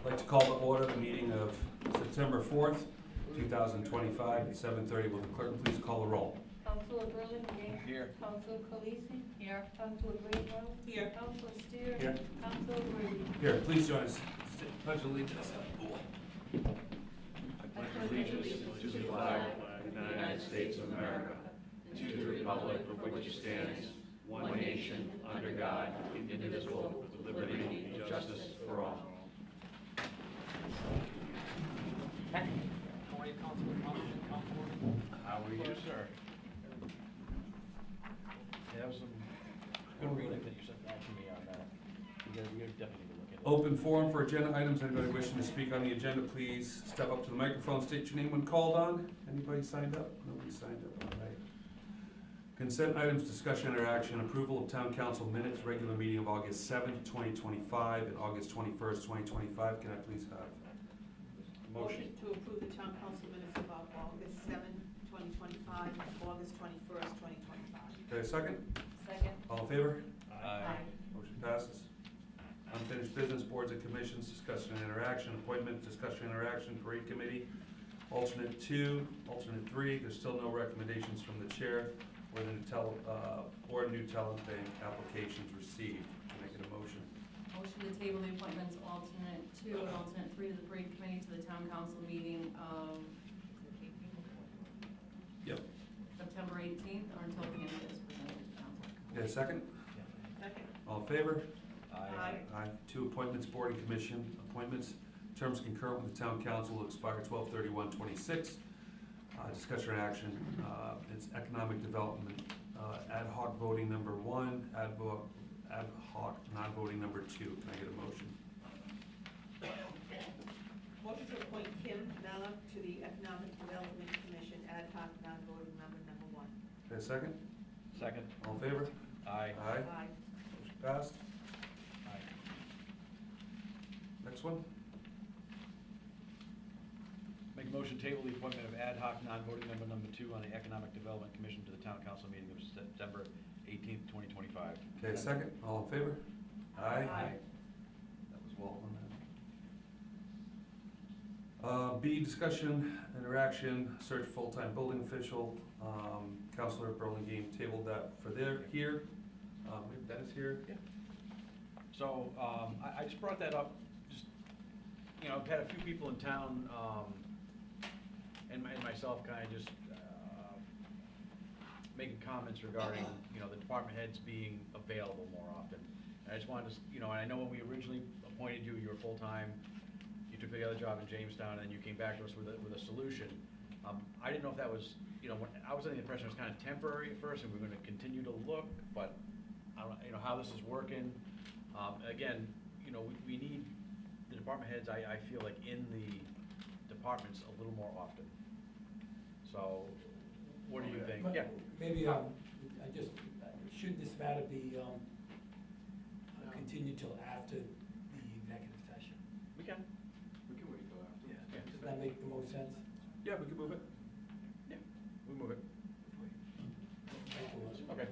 I'd like to call to order the meeting of September 4th, 2025 at 7:30. Will the clerk please call the roll? Councilor Berlin, here. Here. Councilor Khaleesi. Here. Councilor Greenwell. Here. Councilor Steer. Here. Councilor Brady. Here, please join us. Pledge allegiance. I pledge allegiance to the flag of the United States of America, and to the republic for which it stands, one nation, under God, indivisible, with liberty and justice for all. How are you, sir? That was some good reading that you sent back to me on that. You're definitely gonna look at it. Open forum for agenda items. Anybody wishing to speak on the agenda, please step up to the microphone, state your name when called on. Anybody signed up? Nobody signed up, all right. Consent items, discussion, interaction, approval of town council minutes, regular meeting of August 7th, 2025 and August 21st, 2025. Can I please have a motion? To approve the town council minutes of August 7, 2025, August 21st, 2025. Okay, second? Second. All in favor? Aye. Motion passes. Unfinished business, boards and commissions, discussion and interaction, appointment, discussion and interaction, parade committee, alternate 2, alternate 3. There's still no recommendations from the chair or the new talent bank applications received. Can I get a motion? Motion to table the appointments alternate 2 and alternate 3 to the parade committee to the town council meeting of Yep. September 18th or until the end of this presented to council. Okay, second? Second. All in favor? Aye. Aye. 2 appointments, board and commission appointments. Terms concurrent with the town council will expire 12/31/26. Discussion and action, it's economic development, ad hoc voting number 1, ad hoc non-voting number 2. Can I get a motion? Motion to appoint Kim Mella to the Economic Development Commission ad hoc non-voting member number 1. Okay, second? Second. All in favor? Aye. Aye. Aye. Motion passed. Aye. Next one? Make a motion to table the appointment of ad hoc non-voting member number 2 on the Economic Development Commission to the town council meeting of September 18th, 2025. Okay, second? All in favor? Aye. Aye. That was Walt on that. B, discussion, interaction, search full-time building official. Councilor Burlingame tabled that for here. We have Dennis here. Yeah. So, I just brought that up, just, I've had a few people in town, and myself kind of just, making comments regarding, the department heads being available more often. And I just wanted to, and I know when we originally appointed you, you were full-time, you took the other job in Jamestown, and then you came back to us with a solution. I didn't know if that was, I was under the impression it was kind of temporary at first, and we were gonna continue to look, but I don't know, how this is working. Again, we need the department heads, I feel like, in the departments a little more often. So, what do you think? But Yeah. Maybe, should this matter be, continued till after the executive session? We can. We can wait till after. Yeah. Does that make the most sense? Yeah, we can move it. Yeah, we move it. Okay.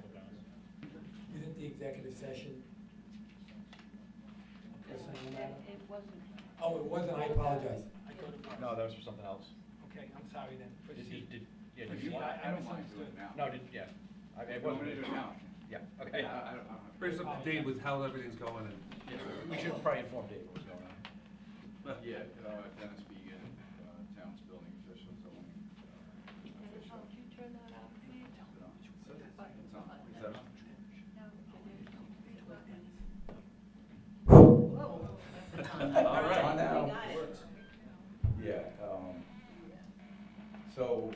Isn't the executive session a personnel matter? It wasn't. Oh, it wasn't, I apologize. No, that was for something else. Okay, I'm sorry then. Did you want? I don't mind doing it now. No, yeah. It Want me wasn't. to do it now? Yeah, okay. Yeah, I don't have. Bring us up to date with how everything's going and. We should probably inform Dave what's going on. Yeah, Dennis Began, town's building official, zoning official. Did you turn that off? It's on. Is that on? Whoa. All right. On now. We got it. Yeah, so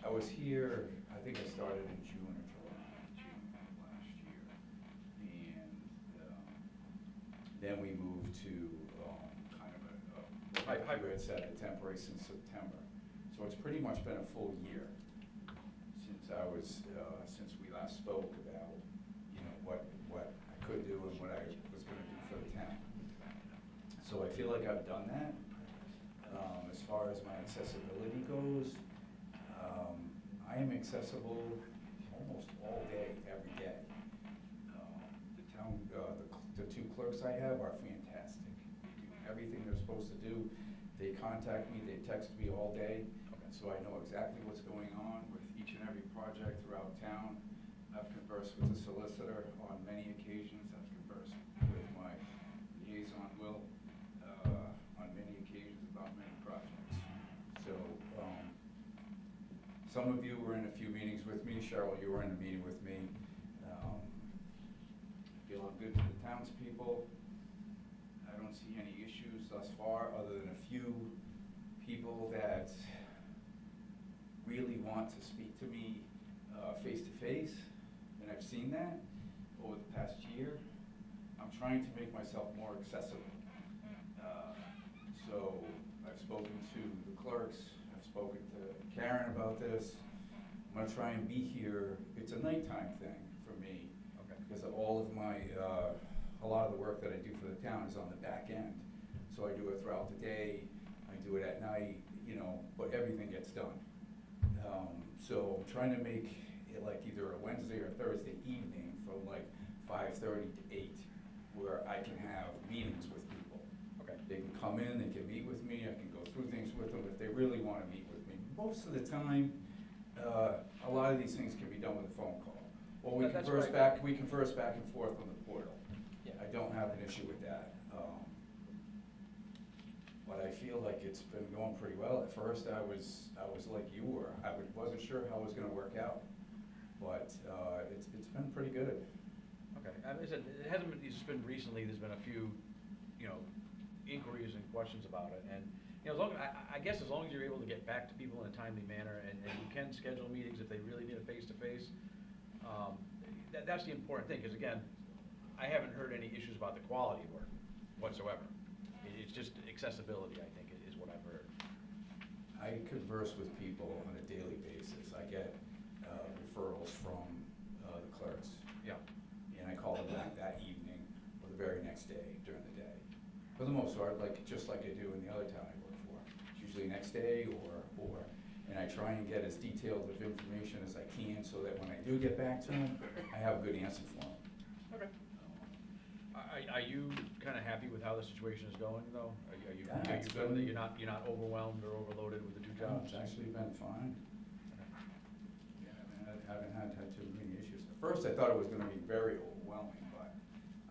I was here, I think I started in June or June of last year. And then we moved to kind of a hybrid set, a temporary since September. So it's pretty much been a full year since since we last spoke about, what I could do and what I was gonna do for the town. So I feel like I've done that. As far as my accessibility goes, I am accessible almost all day, every day. The 2 clerks I have are fantastic. They do everything they're supposed to do. They contact me, they text me all day, so I know exactly what's going on with each and every project throughout town. I've conversed with the solicitor on many occasions. I've conversed with my liaison, Will, on many occasions about many projects. So, some of you were in a few meetings with me. Cheryl, you were in a meeting with me. Feel I'm good to the townspeople. I don't see any issues thus far, other than a few people that really want to speak to me face to face, and I've seen that over the past year. I'm trying to make myself more accessible. So I've spoken to the clerks, I've spoken to Karen about this. I'm gonna try and be here. It's a nighttime thing for me. Okay. Because of all of my, a lot of the work that I do for the town is on the back end. So I do it throughout the day, I do it at night, you know, but everything gets done. So I'm trying to make it like either a Wednesday or Thursday evening from like 5:30 to 8, where I can have meetings with people. Okay. They can come in, they can meet with me, I can go through things with them if they really want to meet with me. Most of the time, a lot of these things can be done with a phone call. Or we That's converse right. we converse back and forth on the portal. Yeah. I don't have an issue with that. But I feel like it's been going pretty well. At first, I was like you were. I wasn't sure how it was gonna work out, but it's been pretty good. Okay, I mean, it hasn't been, it's just been recently, there's been a few, you know, inquiries and questions about it, and, you know, as long, I guess as long as you're able to get back to people in a timely manner, and you can schedule meetings if they really need a face-to-face, that's the important thing, because again, I haven't heard any issues about the quality of work whatsoever. It's just accessibility, I think, is what I've heard. I converse with people on a daily basis. I get referrals from the clerks. Yeah. And I call them back that evening or the very next day during the day. For the most part, just like I do in the other town I work for. It's usually next day and I try and get as detailed of information as I can so that when I do get back to them, I have a good answer for them. Okay. Are you kind of happy with how the situation is going, though? Are you Yeah, it's feeling that been- you're not overwhelmed or overloaded with the two jobs? It's actually been fine. Yeah, I mean, I haven't had too many issues. At first, I thought it was gonna be very overwhelming, but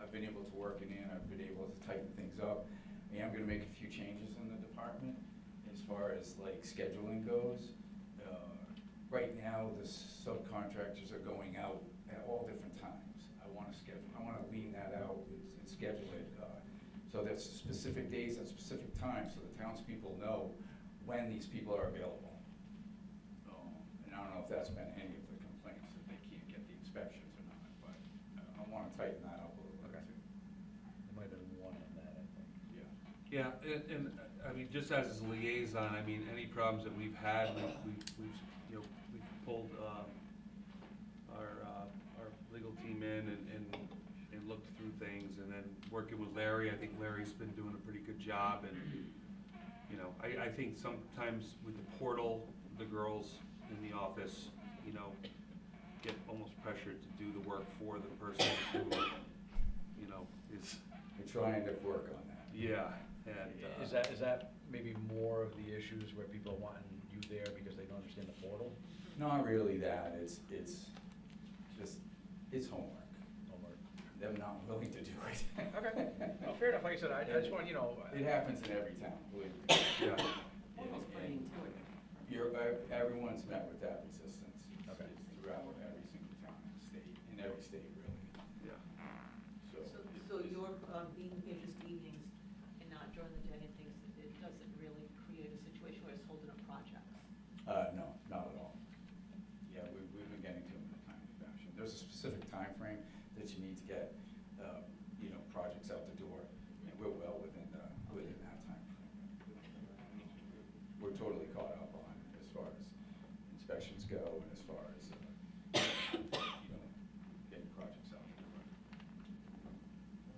I've been able to work it in, I've been able to tighten things up. I am gonna make a few changes in the department as far as like scheduling goes. Right now, the subcontractors are going out at all different times. I wanna lean that out and schedule it, so there's specific days and specific times, so the townspeople know when these people are available. And I don't know if that's been any of the complaints, that they can't get the inspections or not, but I wanna tighten that up a little bit Okay. too. There might have been one on that, I think. Yeah. Yeah, and I mean, just as a liaison, I mean, any problems that we've had, we've you know, we pulled our legal team in and looked through things, and then working with Larry, I think Larry's been doing a pretty good job, and, you know, I think sometimes with the portal, the girls in the office, you know, get almost pressured to do the work for the person who, you know, is. We're trying to work on that. Yeah, and. Is that maybe more of the issues where people are wanting you there because they don't understand the portal? Not really that, it's just, it's homework. Them not willing to do it. Okay, well, fair enough, like I said, I just want, you know. It happens in every town, believe me. Yeah. Almost putting to it. Everyone's met with that resistance. Okay. It's throughout every single town in the state, in every state really. Yeah. So your being here just evenings and not during the day and things, it doesn't really create a situation where it's holding up projects? No, not at all. Yeah, we've been getting to them in a timely fashion. There's a specific time frame that you need to get, you know, projects out the door, and we're well within that time frame. We're totally caught up on as far as inspections go and as far as, you know, getting projects out the door.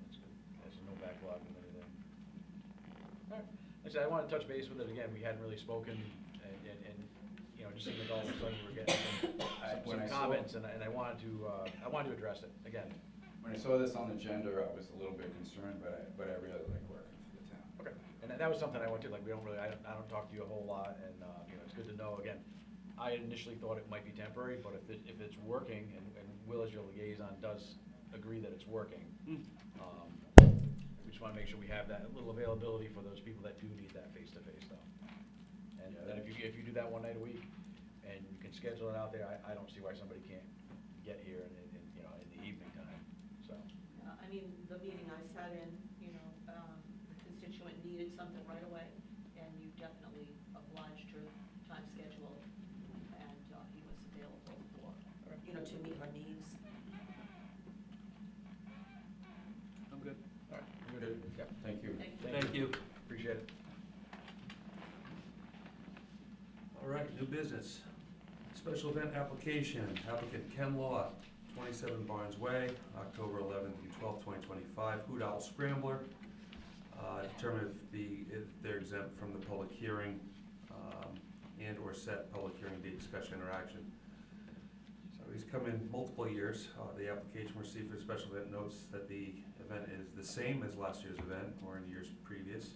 That's good. There's no backlog and everything. All right. Like I said, I want to touch base with it again. We hadn't really spoken, and you know, just seemed like all of a sudden we were getting some comments, and I wanted to address it again. When I saw this on the agenda, I was a little bit concerned, but I really like working for the town. I Okay, and that was something I went to, like, we don't really, I don't talk to you a whole lot, and, you know, it's good to know, again, I initially thought it might be temporary, but if it's working, and Will as your liaison does agree that it's working, we just wanna make sure we have that little availability for those people that do need that face-to-face though. And then if you do that one night a week, and you can schedule it out there, I don't see why somebody can't get here in you know, in the evening time, so. I mean, the meeting I sat in, you know, the constituent needed something right away, and you definitely obliged her time schedule, and he was available for, you know, to meet her needs. I'm good. All right. I'm Good. Yep. Thank you. Thank you. Appreciate it. All right, new business. Special event application, applicant Ken Law, 27 Barnes Way, October 11th through 12th, 2025, Hoot Owl Scrambler. Determine if they're exempt from the public hearing and or set public hearing date, discussion, or action. So he's come in multiple years. The application received for the special event notes that the event is the same as last year's event or in years previous.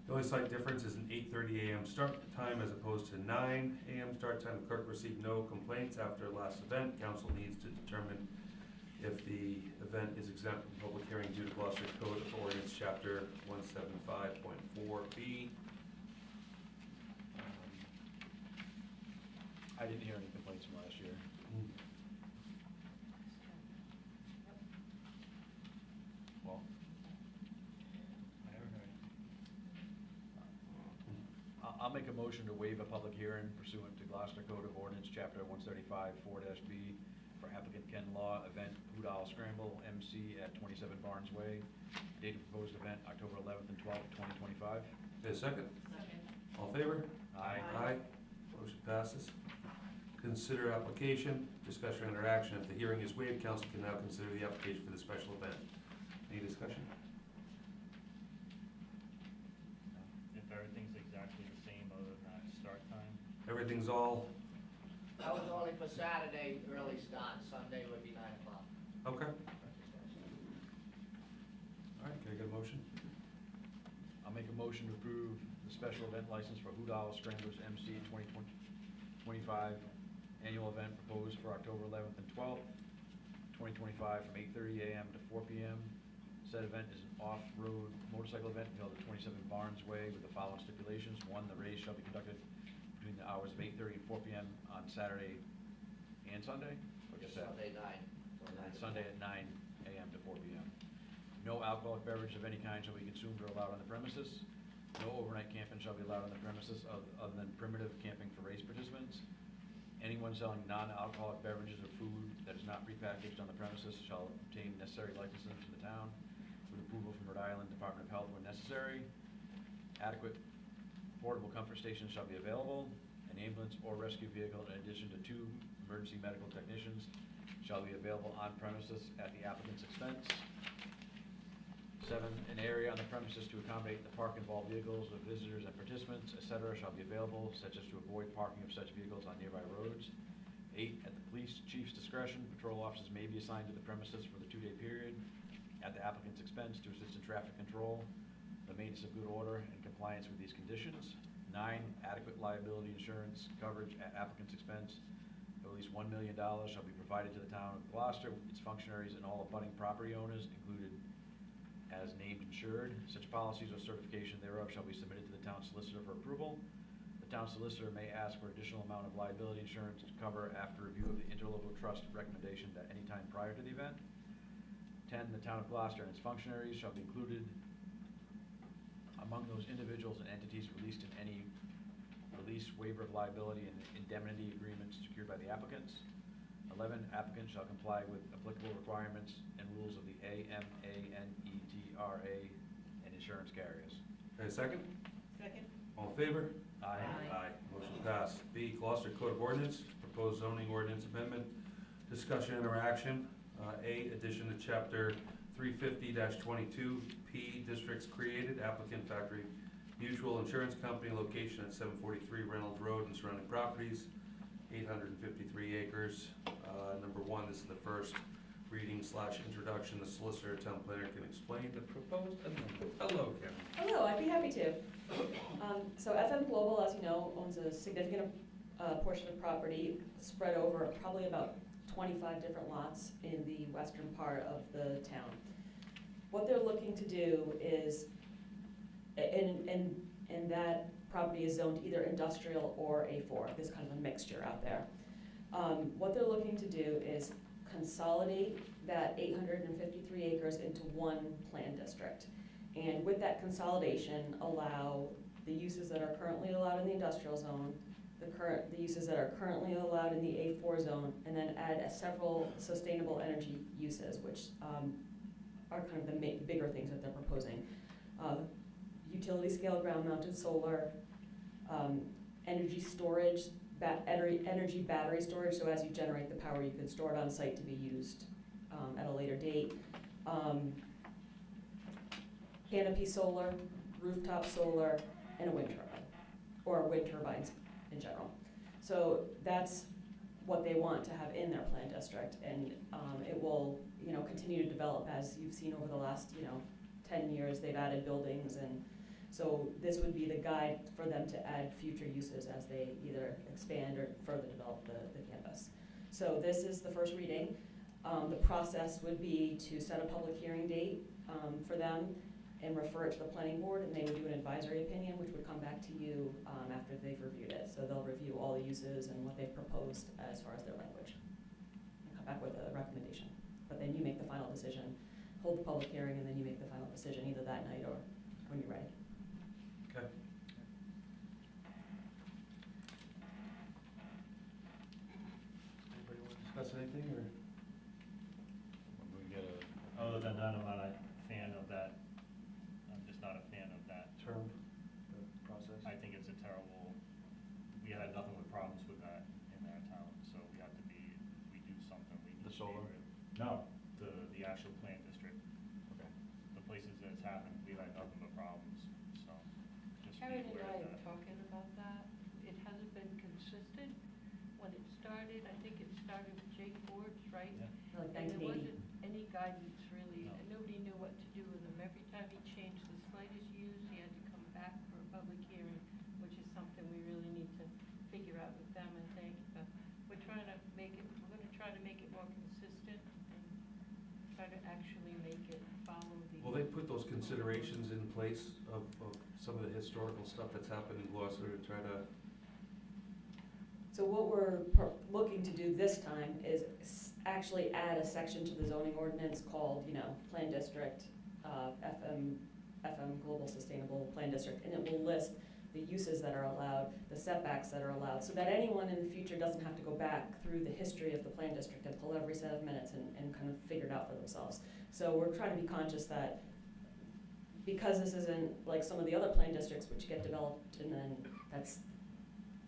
The only slight difference is an 8:30 a.m. start time as opposed to 9 a.m. start time. The clerk received no complaints after last event. Council needs to determine if the event is exempt from public hearing due to Glocester Code of Ordinance, Chapter 175.4B. I didn't hear any complaints from last year. Well, I haven't heard. I'll make a motion to waive a public hearing pursuant to Gloucester Code of Ordinance, Chapter 135-4-B for applicant Ken Law, event Hoot Owl Scramble, MC at 27 Barnes Way. Date of proposed event, October 11th and 12th, 2025. Okay, second. Second. All in favor? Aye. Aye. Motion passes. Consider application, discussion, or interaction. If the hearing is waived, council can now consider the application for the special event. Any discussion? If everything's exactly the same other than that start time? Everything's all, That was only for Saturday, early start, Sunday would be 9 o'clock. okay. All right, can I get a motion? I'll make a motion to approve the special event license for Hoot Owl Scramblers MC 2025 annual event proposed for October 11th and 12th, 2025 from 8:30 a.m. to 4 p.m. Said event is an off-road motorcycle event held at 27 Barnes Way with the following stipulations. 1, the race shall be conducted between the hours of 8:30 and 4 p.m. on Saturday and Sunday? Or just Saturday? Sunday, 9. Sunday at 9 a.m. to 4 p.m. No alcoholic beverage of any kind shall be consumed or allowed on the premises. No overnight camping shall be allowed on the premises other than primitive camping for race participants. Anyone selling non-alcoholic beverages or food that is not prepackaged on the premises shall obtain necessary licenses from the town with approval from Rhode Island Department of Health when necessary. Adequate portable comfort stations shall be available. An ambulance or rescue vehicle in addition to 2 emergency medical technicians shall be available on premises at the applicant's expense. 7, an area on the premises to accommodate the park involved vehicles of visitors and participants, etc., shall be available, such as to avoid parking of such vehicles on nearby roads. 8, at the police chief's discretion, patrol officers may be assigned to the premises for the 2-day period at the applicant's expense to assist in traffic control, the maintenance of good order, and compliance with these conditions. 9, adequate liability insurance coverage at applicant's expense of at least $1 million shall be provided to the town of Gloucester, its functionaries, and all abutting property owners, included as named insured. Such policies or certification thereof shall be submitted to the town solicitor for approval. The town solicitor may ask for additional amount of liability insurance to cover after review of the interlocal trust recommendation at any time prior to the event. 10, the town of Gloucester and its functionaries shall be included among those individuals and entities released in any release, waiver of liability, and indemnity agreements secured by the applicants. 11, applicants shall comply with applicable requirements and rules of the AMANETRA and insurance carriers. Okay, second? Second? All in favor? Aye. Aye. Motion passed. B, Gloucester Code of Ordinance, proposed zoning ordinance amendment, discussion and interaction. A, addition to chapter 350-22, P, districts created, applicant Factory Mutual Insurance Company, location at 743 Reynolds Road and surrounding properties, 853 acres. Number 1, this is the first reading / introduction, the solicitor, town planner can explain the proposed amendment. Hello, Karen. Hello, I'd be happy to. So FM Global, as you know, owns a significant portion of property spread over probably about 25 different lots in the western part of the town. What they're looking to do is, and that property is zoned either industrial or A4. There's kind of a mixture out there. What they're looking to do is consolidate that 853 acres into one plan district. And with that consolidation, allow the uses that are currently allowed in the industrial zone, the uses that are currently allowed in the A4 zone, and then add several sustainable energy uses, which are kind of the bigger things that they're proposing. Utility scale ground mounted solar, energy storage, energy battery storage, so as you generate the power, you can store it on site to be used at a later date. Canopy solar, rooftop solar, and a wind turbine, or wind turbines in general. So that's what they want to have in their plan district, and it will, continue to develop as you've seen over the last, 10 years. They've added buildings, and so this would be the guide for them to add future uses as they either expand or further develop the campus. So this is the first reading. The process would be to set a public hearing date for them and refer it to the planning board, and they would do an advisory opinion, which would come back to you after they've reviewed it. So they'll review all the uses and what they've proposed as far as their language, and come back with a recommendation. But then you make the final decision, hold the public hearing, and then you make the final decision either that night or when you're ready. Okay. Anybody want to discuss anything, or? We get a. Other than that, I'm not a fan of that, I'm just not a fan of that. Term, the process? I think it's a terrible, we had nothing but problems with that in our town, so we have to be, we do something, we need to The be solar? No, the actual plant district, Okay. the places that it's happened, we've had nothing but problems, so just be Karen and aware I of are that. talking about that. It hasn't been consistent. When it started, I think it started with Jake Ford's, right? Yeah. Like And there 1980. wasn't any guidance really, No. and nobody knew what to do with them. Every time he changed the slightest use, he had to come back for a public hearing, which is something we really need to figure out with them, I think. But we're trying to make it, we're gonna try to make it more consistent and try to actually make it follow the. Will they put those considerations in place of some of the historical stuff that's happened in Glocester to try to? So what we're looking to do this time is actually add a section to the zoning ordinance called, Plan District, FM Global Sustainable Plan District, and it will list the uses that are allowed, the setbacks that are allowed, so that anyone in the future doesn't have to go back through the history of the plan district and pull every set of minutes and kind of figure it out for themselves. So we're trying to be conscious that because this isn't like some of the other plan districts which get developed and then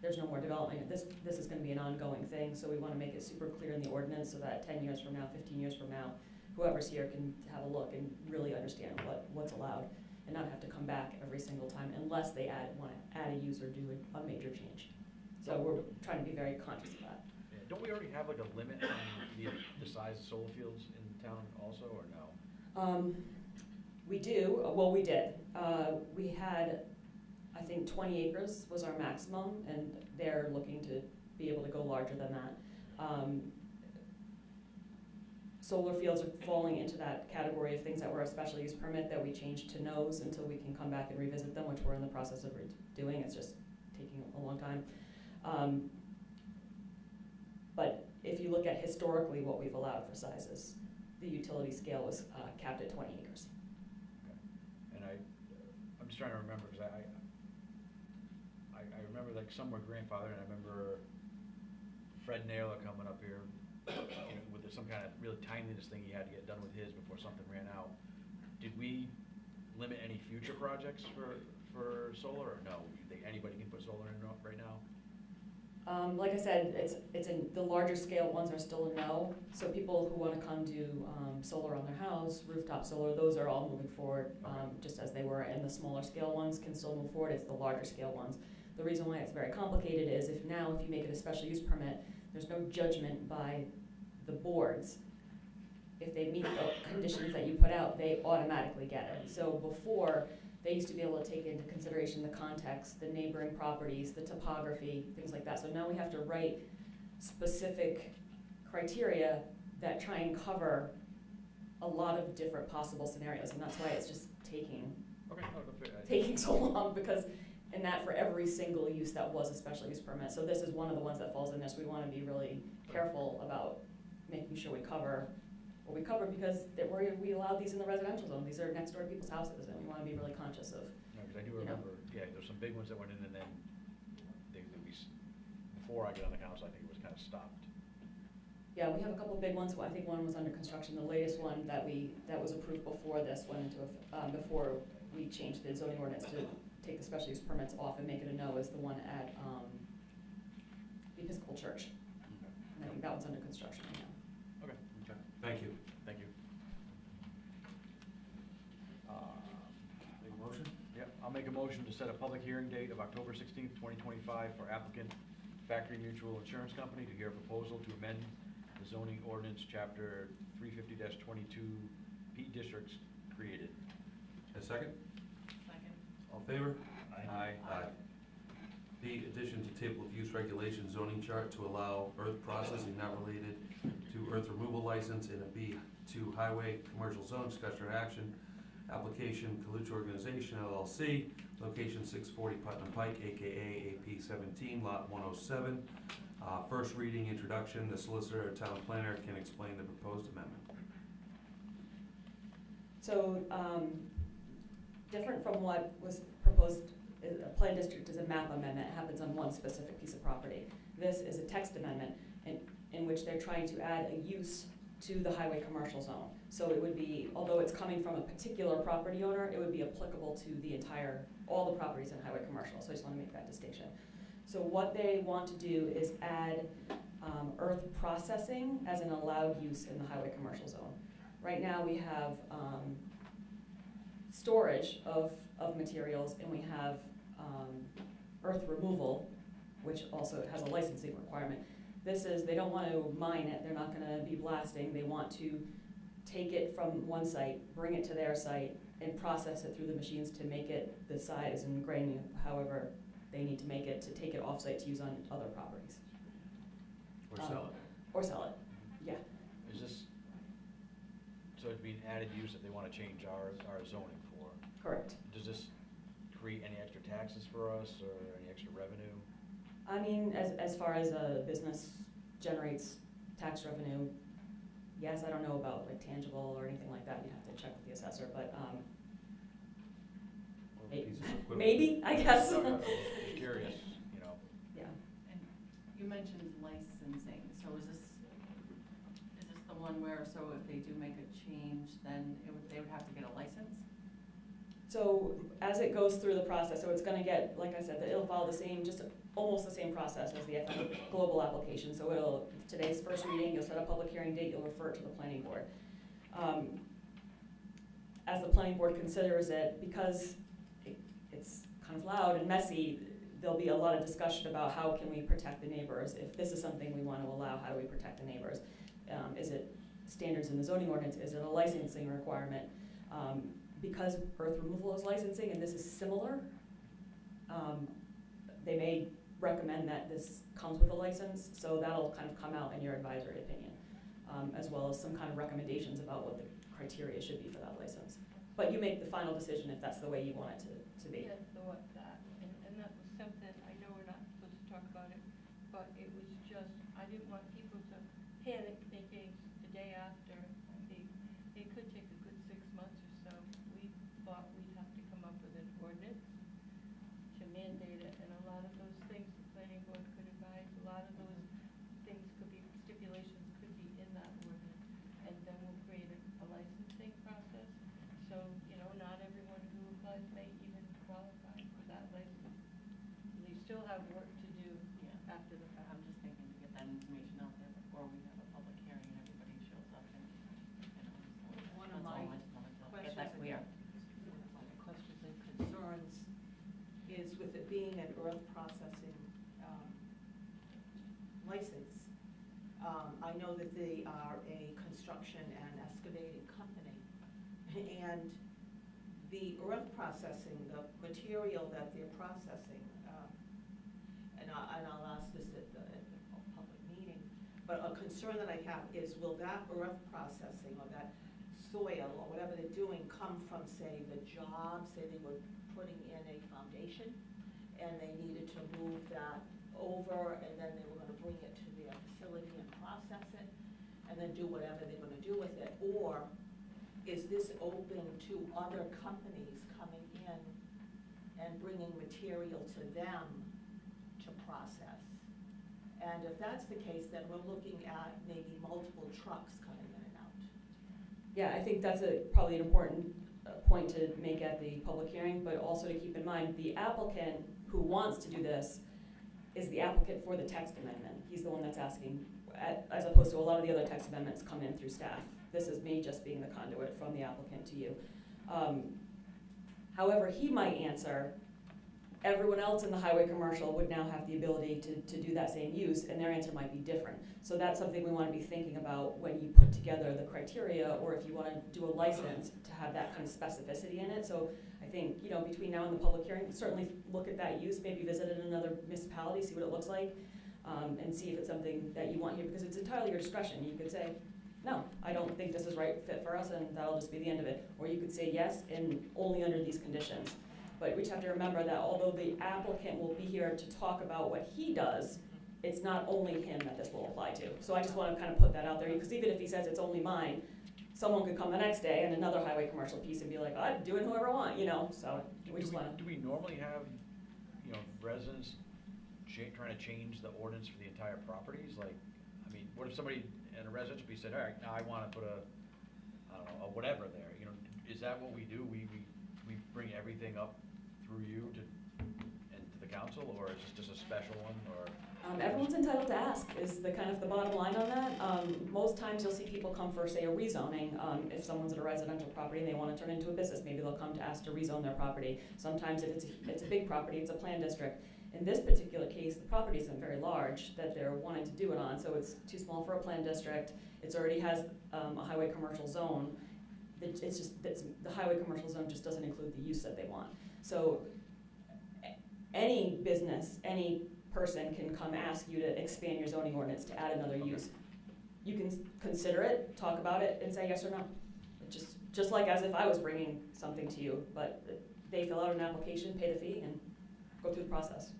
there's no more development. This is going to be an ongoing thing, so we want to make it super clear in the ordinance so that 10 years from now, 15 years from now, whoever's here can have a look and really understand what's allowed and not have to come back every single time unless they want to add a use or do a major change. So we're trying to be very conscious of that. Yeah, don't we already have like a limit on the size of solar fields in town also, or no? We do, well, we did. We had, I think 20 acres was our maximum, and they're looking to be able to go larger than that. Solar fields are falling into that category of things that were a special use permit that we changed to no's until we can come back and revisit them, which we're in the process of doing. It's just taking a long time. But if you look at historically what we've allowed for sizes, the utility scale was capped at 20 acres. And I'm just trying to remember, because I remember like some were grandfathered, and I remember Fred Naylor coming up here, with some kind of really timeliness thing he had to get done with his before something ran out. Did we limit any future projects for solar, or no? Anybody can put solar in right now? Like I said, it's in the larger scale ones are still a no. So people who want to come do solar on their house, rooftop solar, those are all moving forward, just as they were. And the smaller scale ones can still move forward. It's the larger scale ones. The reason why it's very complicated is if you make it a special use permit, there's no judgment by the boards. if they meet the conditions that you put out, they automatically get it. So before, they used to be able to take into consideration the context, the neighboring properties, the topography, things like that. So now we have to write specific criteria that try and cover a lot of different possible scenarios, and that's why it's just taking so long, because, and that for every single use that was a special use permit. So this is one of the ones that falls in this. We want to be really careful about making sure we cover what we cover, because we allow these in the residential zone. These are next door to people's houses, and we want to be really conscious of. Because I do remember, there's some big ones that went in, and then before I got on the council, I think it was kind of stopped. Yeah, we have a couple big ones. I think one was under construction. The latest one that was approved before this went into, before we changed the zoning ordinance to take the special use permits off and make it a no, is the one at the Episcopal Church. And I think that one's under construction right now. Okay. Thank you. Thank you. Make a motion? Yep, I'll make a motion to set a public hearing date of October 16th, 2025 for applicant Factory Mutual Insurance Company to hear a proposal to amend the zoning ordinance chapter 350-22 P districts created. A second? Second. All in favor? Aye. Aye. B, addition to table of use regulation zoning chart to allow earth processing not related to earth removal license in a B2 highway commercial zone, discussion or action. Application Calucha Organization LLC, location 640 Putnam Pike, AKA AP 17, lot 107. First reading, introduction. The solicitor or town planner can explain the proposed amendment. So, different from what was proposed, a plan district is a map amendment. It happens on one specific piece of property. This is a text amendment in which they're trying to add a use to the highway commercial zone. So it would be, although it's coming from a particular property owner, it would be applicable to the all the properties in highway commercial. So I just want to make that distinction. So what they want to do is add earth processing as an allowed use in the highway commercial zone. Right now we have storage of materials, and we have earth removal, which also has a licensing requirement. This is, they don't want to mine it, they're not going to be blasting, they want to take it from one site, bring it to their site, and process it through the machines to make it the size and grain, however they need to make it, to take it off-site to use on other properties. Or sell it. Or sell it, yeah. Is this, so it'd be an added use that they want to change our zoning for? Correct. Does this create any extra taxes for us or any extra revenue? I mean, as far as a business generates tax revenue, yes, I don't know about like tangible or anything like that. You'd have to check with the assessor, but Or pieces of equipment. maybe, I guess. Just curious, Yeah. And you mentioned licensing, so is this the one where, so if they do make a change, then they would have to get a license? So as it goes through the process, so it's going to get, like I said, it'll follow the same, just almost the same process as the FM global application. So today's first reading, you'll set a public hearing date, you'll refer it to the planning board. As the planning board considers it, because it's kind of loud and messy, there'll be a lot of discussion about how can we protect the neighbors. If this is something we want to allow, how do we protect the neighbors? Is it standards in the zoning ordinance? Is it a licensing requirement? Because earth removal is licensing and this is similar, they may recommend that this comes with a license, so that'll kind of come out in your advisory opinion, as well as some kind of recommendations about what the criteria should be for that license. But you make the final decision if that's the way you want it to be. I thought that, and that was something, I know we're not supposed to talk about it, but it was just, I didn't want people to panic thinking the day after. It could take a good 6 months or so. We thought we'd have to come up with an ordinance to mandate it, and a lot of those things the planning board could advise, a lot of those things could be, stipulations could be in that ordinance, and then we'll create a licensing process. So, not everyone who applies may even qualify for that license. They still have work to do after the fact. I'm just thinking to get that information out there before we have a public hearing and everybody shows up and, One of that's all. my I just wanted to get questions, that clear. questions and concerns is with it being an earth processing license. I know that they are a construction and And the earth processing, the material that they're processing, and I'll ask this at the public meeting, but a concern that I have is, will that earth processing or that soil or whatever they're doing come from, say, the job, say they were putting in a foundation and they needed to move that over, and then they were gonna bring it to their facility and process it, and then do whatever they're gonna do with it? Or is this open to other companies coming in and bringing material to them to process? And if that's the case, then we're looking at maybe multiple trucks coming in and out. Yeah, I think that's probably an important point to make at the public hearing, but also to keep in mind, the applicant who wants to do this is the applicant for the text amendment. He's the one that's asking, as opposed to a lot of the other text amendments come in through staff. This is me just being the conduit from the applicant to you. However, he might answer, everyone else in the highway commercial would now have the ability to do that same use, and their answer might be different. So that's something we want to be thinking about when you put together the criteria, or if you want to do a license to have that kind of specificity in it. So I think, you know, between now and the public hearing, certainly look at that use, maybe visit it in another municipality, see what it looks like, and see if it's something that you want here, because it's entirely your discretion. You could say, no, I don't think this is right fit for us, and that'll just be the end of it. Or you could say yes, and only under these conditions. But we just have to remember that although the applicant will be here to talk about what he does, it's not only him that this will apply to. So I just want to kind of put that out there, because even if he says it's only mine, someone could come the next day and another highway commercial piece and be like, I'm doing whoever I want, you know, so we just want to. Do we normally have, you know, residents trying to change the ordinance for the entire properties? Like, I mean, what if somebody in a residential piece said, all right, now I want to put I don't know, a whatever there, you know, is that what we do? We bring everything up through you and to the council, or is this just a special one, or? Everyone's entitled to ask is the kind of the bottom line on that. Most times you'll see people come for, say, a rezoning. If someone's at a residential property and they want to turn it into a business, maybe they'll come to ask to rezone their property. Sometimes if it's a big property, it's a planned district. In this particular case, the property isn't very large that they're wanting to do it on, so it's too small for a planned district. It already has a highway commercial zone. The highway commercial zone just doesn't include the use that they want. So any business, any person can come ask you to expand your zoning ordinance to add another use. You can consider it, talk about it, and say yes or no. Just like as if I was bringing something to you, but they fill out an application, pay the fee, and go through the process.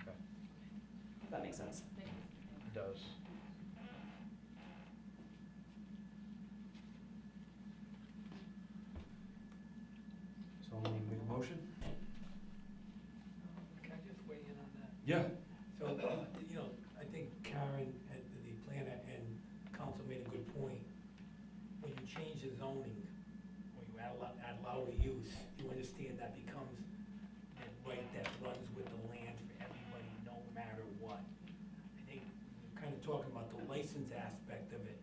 Okay. If that makes sense. It does. So we need to make a motion? Can I just weigh in on that? Yeah. So, you know, I think Karen, the planner, and council made a good point. When you change the zoning, when you add allow the use, you understand that becomes the right that runs with the land for everybody, no matter what. I think we're kind of talking about the license aspect of it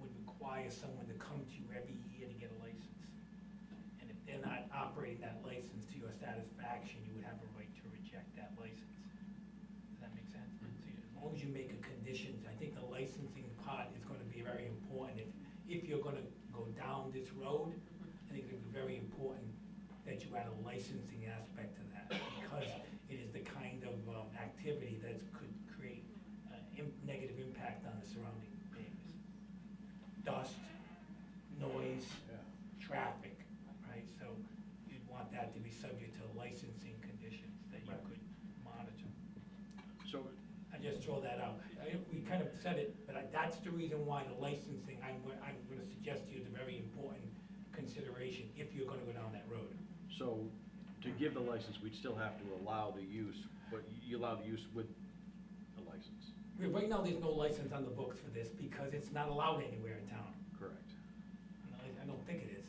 would require someone to come to you every year to get a license. And if they're not operating that license to your satisfaction, you would have a right to reject that license. Does that make sense? So as long as you make a condition, I think the licensing part is gonna be very important. If you're gonna go down this road, I think it's gonna be very important that you add a licensing aspect to that, because it is the kind of activity that could create negative impact on the surrounding areas. Dust, noise, traffic, right? So you'd want that to be subject to licensing conditions that you could monitor. So, I just throw that out. We kind of said it, but that's the reason why the licensing, I'm gonna suggest to you, is a very important consideration if you're gonna go down that road. so to give the license, we'd still have to allow the use, but you allow the use with the license. Right now, there's no license on the books for this because it's not allowed anywhere in town. Correct. I don't think it is.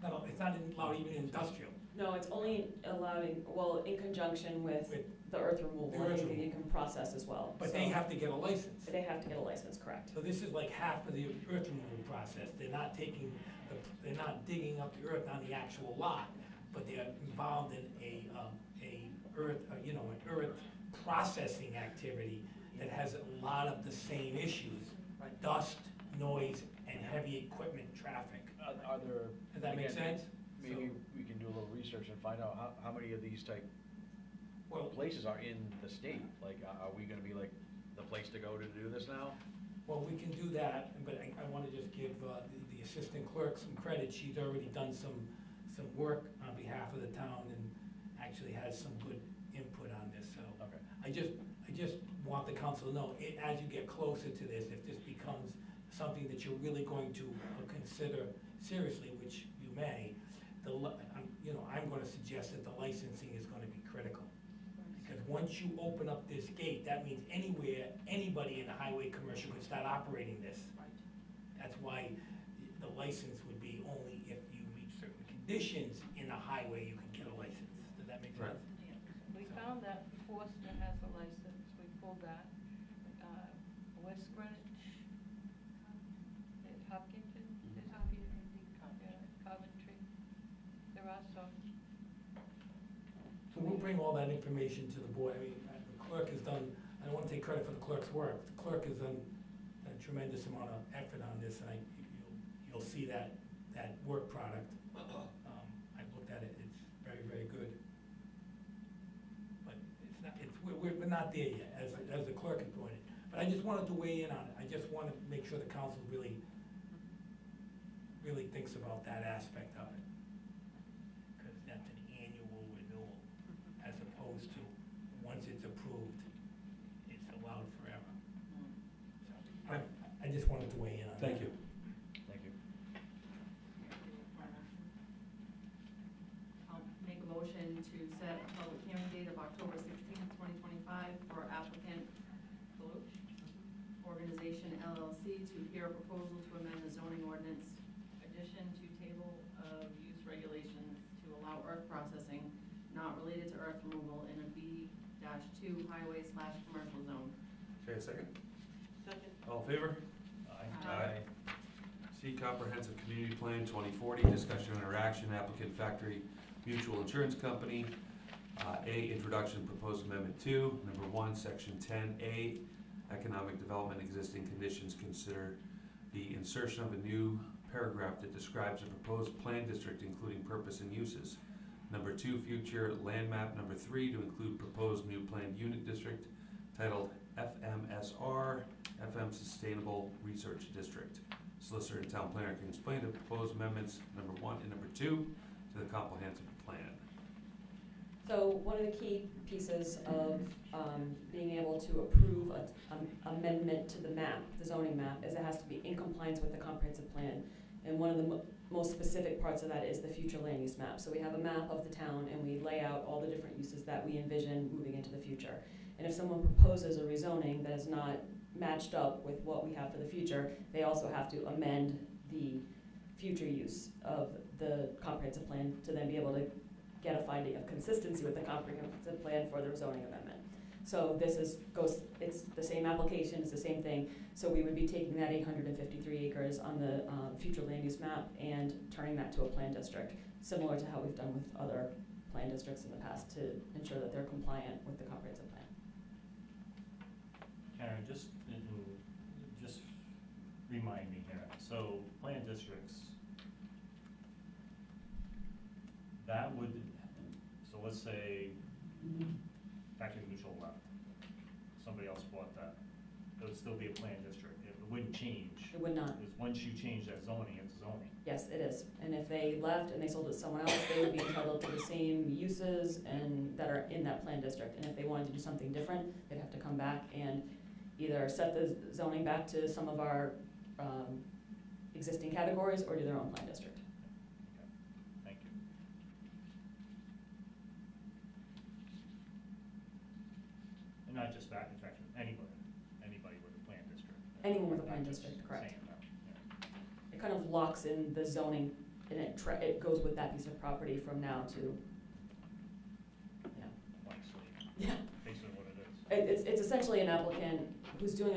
No, it's not allowed even in industrial. No, it's only allowed in conjunction with the earth removal, The earth anything you can process as well. But So they have to get a license. They have to get a license, correct. So this is like half of the earth removal process. They're not taking, they're not digging up the earth on the actual lot, but they're involved in an earth processing activity that has a lot of the same issues, dust, noise, and heavy equipment traffic. Are there? Does that make again, sense? Maybe So- we can do a little research and find out how many of these type Well, places are in the state. Like, are we gonna be like the place to go to do this now? well, we can do that, but I wanna just give, the assistant clerk some credit. She's already done some work on behalf of the town and actually has some good input on this, so. Okay. I just want the council to know, as you get closer to this, if this becomes something that you're really going to consider seriously, which you may, I'm gonna suggest that the licensing is gonna be critical. Because once you open up this gate, that means anybody in the highway commercial could start operating this. That's why the license would be only if you meet certain conditions in the highway, you can get a license. Does that make Right. sense? We found that Forster has a license, we pulled that. West Greenwich, Hopkinton, there's a few, Coventry, there are some. So we'll bring all that information to the board. I mean, the clerk has done, I don't wanna take credit for the clerk's work. The clerk has done a tremendous amount of effort on this, and you'll see that work product. I've looked at it, it's very, very good. But it's not, we're not there yet, as the clerk has pointed. But I just wanted to weigh in on it. I just wanna make sure the council really thinks about that aspect of it. Because that's an annual renewal, as opposed to, once it's approved, it's allowed forever. So, I just wanted to weigh in on that. Thank you. Thank you. I'll make a motion to set a public hearing date of October 16th, 2025 for applicant Organization LLC to hear a proposal to amend the zoning ordinance addition to table of use regulations to allow earth processing not related to earth removal in a B-2 highway/commercial zone. Okay, a second. Second. All in favor? Aye. C, Comprehensive Community Plan 2040, discussion and interaction, applicant Factory Mutual Insurance Company. A, introduction, proposed amendment 2. Number 1, section 10A, economic development, existing conditions. Consider the insertion of a new paragraph that describes a proposed plan district, including purpose and uses. Number 2, future land map. Number 3, to include proposed new planned unit district titled FMSR, FM Sustainable Research District. Solicitor and town planner can explain the proposed amendments, number 1 and number 2, to the comprehensive plan. So one of the key pieces of being able to approve an amendment to the map, the zoning map, is it has to be in compliance with the comprehensive plan. And one of the most specific parts of that is the future land use map. So we have a map of the town and we lay out all the different uses that we envision moving into the future. And if someone proposes a rezoning that is not matched up with what we have for the future, they also have to amend the future use of the comprehensive plan to then be able to get a finding of consistency with the comprehensive plan for the zoning amendment. So this it's the same application, it's the same thing. So we would be taking that 853 acres on the future land use map and turning that to a plan district, similar to how we've done with other plan districts in the past to ensure that they're compliant with the comprehensive plan. Karen, just remind me here, so plan districts, that would, so let's say Factory Mutual left, somebody else bought that, it would still be a plan district, it wouldn't change. It would not. Because once you change that zoning, it's zoning. Yes, it is. And if they left and they sold it to someone else, they would be entitled to the same uses and that are in that plan district. And if they wanted to do something different, they'd have to come back and either set the zoning back to some of our existing categories or do their own plan district. Okay, thank you. And not just Factory, anybody with a plan district. Anyone with a plan Not just district, correct. saying that, yeah. It kind of locks in the zoning and it goes with that piece of property from now to, yeah. Blank slate, Yeah. basically what it is. It's essentially an applicant who's doing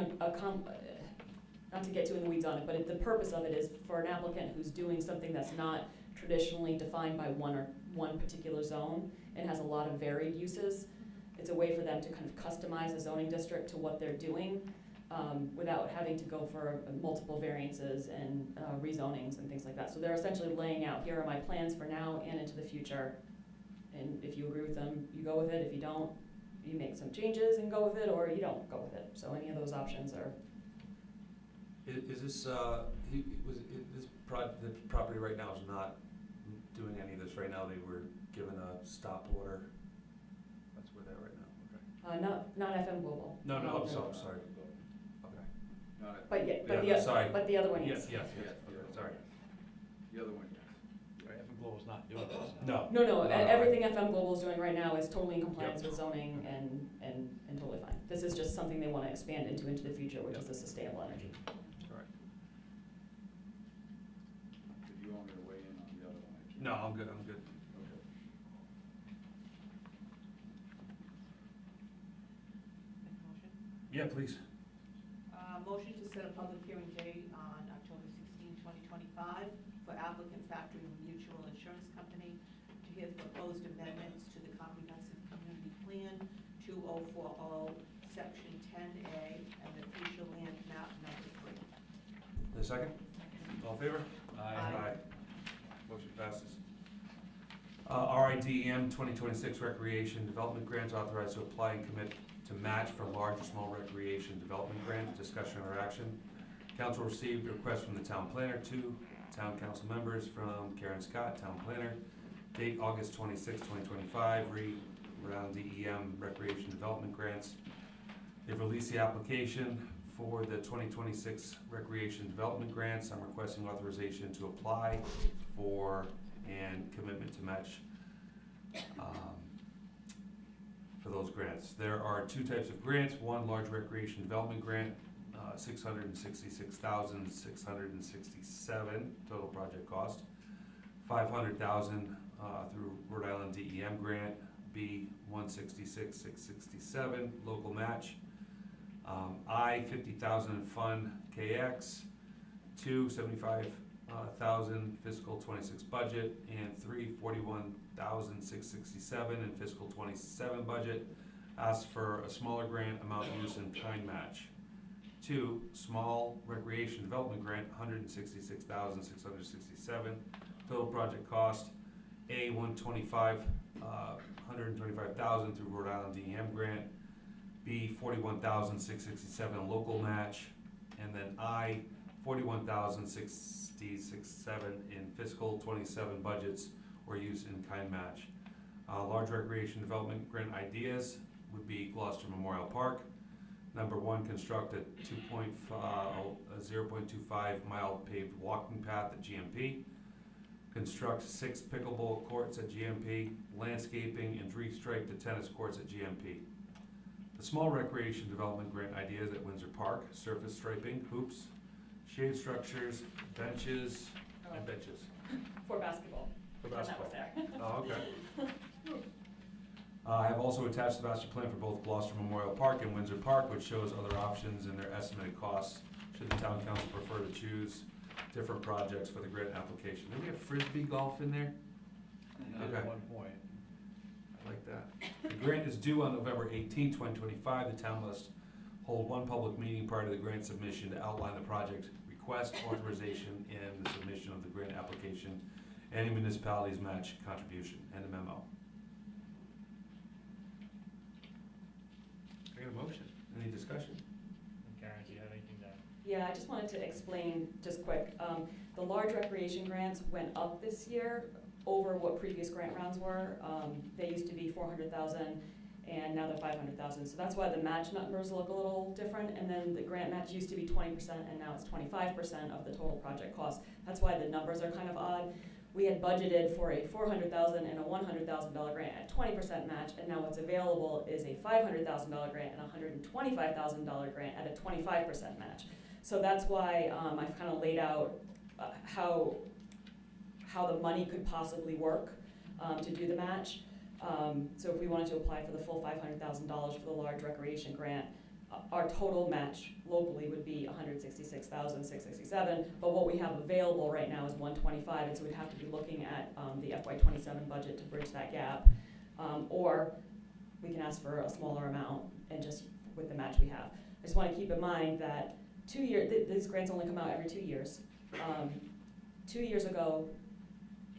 not to get too in the weeds on it, but the purpose of it is for an applicant who's doing something that's not traditionally defined by one particular zone and has a lot of varied uses. It's a way for them to kind of customize a zoning district to what they're doing. without having to go for multiple variances and rezonings and things like that. So they're essentially laying out, here are my plans for now and into the future. And if you agree with them, you go with it. If you don't, you make some changes and go with it, or you don't go with it. So any of those options are. Is this, the property right now is not doing any of this right now? They were given a stop order? That's where they're right now, okay. Not FM Global. No, I'm sorry. Okay. But yeah, Yeah, sorry. but the other one, yes. Yes, okay, sorry. The other one, yes. Right, FM Global's not doing this. No. No, everything FM Global is doing right now is totally in compliance with zoning and totally fine. This is just something they want to expand into the future, which is the sustainable energy. Did you want me to weigh in on the other one? No, I'm good. Okay. Make a motion? Yeah, please. Motion to set a public hearing date on October 16, 2025 for applicant Factory Mutual Insurance Company to hear the proposed amendments to the Comprehensive Community Plan 2040, Section 10A, and the future land map number 3. The second? All in favor? Aye. Motion passes. RIDEM 2026 Recreation Development Grants authorized to apply and commit to match for large or small recreation development grants. Discussion or action. Council received a request from the town planner, 2 town council members from Karen Scott, town planner. Date August 26, 2025, around DEM Recreation Development Grants. They've released the application for the 2026 Recreation Development Grants. I'm requesting authorization to apply for and commitment to match for those grants. There are 2 types of grants. One, large recreation development grant, $666,667 total project cost. $500,000 through Rhode Island DEM grant. B, $166,667 local match. I, $50,000 in fund KX. 2, $75,000 fiscal 26 budget, and 3, $41,667 in fiscal 27 budget. Ask for a smaller grant amount use in kind match. 2, small recreation development grant, $166,667 total project cost. A, $125,000 through Rhode Island DEM grant. B, $41,667 local match, and then I, $41,667 in fiscal 27 budgets or use in kind match. Large recreation development grant ideas would be Glocester Memorial Park. Number 1, construct a 0.25 mile paved walking path at GMP. Construct 6 pickleball courts at GMP. Landscaping and restripe the tennis courts at GMP. The small recreation development grant ideas at Windsor Park, surface striping, hoops, shade structures, benches, and benches. For basketball. For And basketball. that was there. Oh, okay. I have also attached the master plan for both Glocester Memorial Park and Windsor Park, which shows other options and their estimated costs, should the town council prefer to choose different projects for the grant application. Do we have frisbee golf in there? Okay. At one point. I like that. The grant is due on November 18, 2025. The town must hold 1 public meeting prior to the grant submission to outline the project request, authorization, and the submission of the grant application, any municipalities match contribution, and a memo. I got a motion. Any discussion? Karen, do you have anything to? Yeah, I just wanted to explain, just quick, the large recreation grants went up this year over what previous grant rounds were. They used to be 400,000 and now they're 500,000. So that's why the match numbers look a little different. And then the grant match used to be 20% and now it's 25% of the total project cost. That's why the numbers are kind of odd. We had budgeted for a $400,000 and a $100,000 grant at 20% match, and now what's available is a $500,000 grant and a $125,000 grant at a 25% match. So that's why I've kind of laid out how the money could possibly work to do the match. So if we wanted to apply for the full $500,000 for the large recreation grant, our total match locally would be $166,667, but what we have available right now is $125, and so we'd have to be looking at the FY27 budget to bridge that gap, or we can ask for a smaller amount and just with the match we have. I just wanna keep in mind that these grants only come out every 2 years. 2 years ago,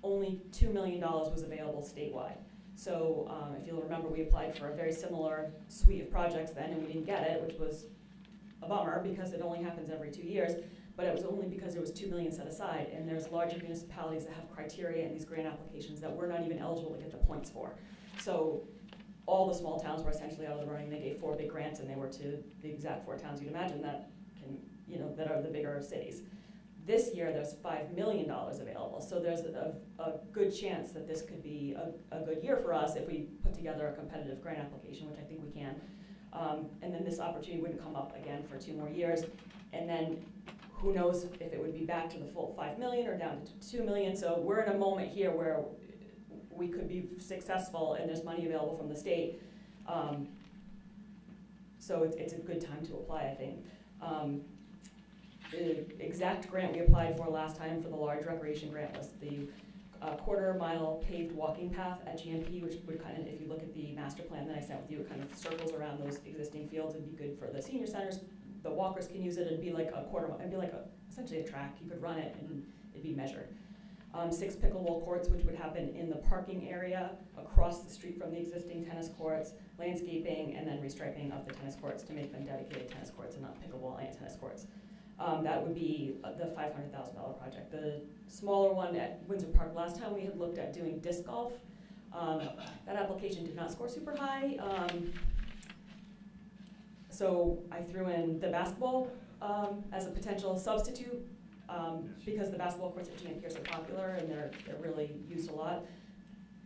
only $2 million was available statewide. So if you'll remember, we applied for a very similar suite of projects then, and we didn't get it, which was a bummer because it only happens every 2 years. But it was only because there was $2 million set aside, and there's larger municipalities that have criteria in these grant applications that we're not even eligible to get the points for. So all the small towns were essentially out of the running. They gave 4 big grants, and they were to the exact 4 towns you'd imagine that that are the bigger cities. This year, there's $5 million available, so there's a good chance that this could be a good year for us if we put together a competitive grant application, which I think we can. And then this opportunity wouldn't come up again for 2 more years. And then who knows if it would be back to the full 5 million or down to 2 million. So we're in a moment here where we could be successful and there's money available from the state. So it's a good time to apply, I think. The exact grant we applied for last time for the large recreation grant was the quarter-mile paved walking path at GMP, which would kind of, if you look at the master plan that I sent with you, it kind of circles around those existing fields. It'd be good for the senior centers. The walkers can use it. It'd be like a quarter mile. It'd be like essentially a track. You could run it and it'd be measured. 6 pickleball courts, which would happen in the parking area across the street from the existing tennis courts, landscaping, and then restriping of the tennis courts to make them dedicated tennis courts and not pickleball and tennis courts. That would be the $500,000 project. The smaller one at Windsor Park, last time we had looked at doing disc golf. That application did not score super high. So I threw in the basketball as a potential substitute because the basketball courts at GMP are so popular and they're really used a lot.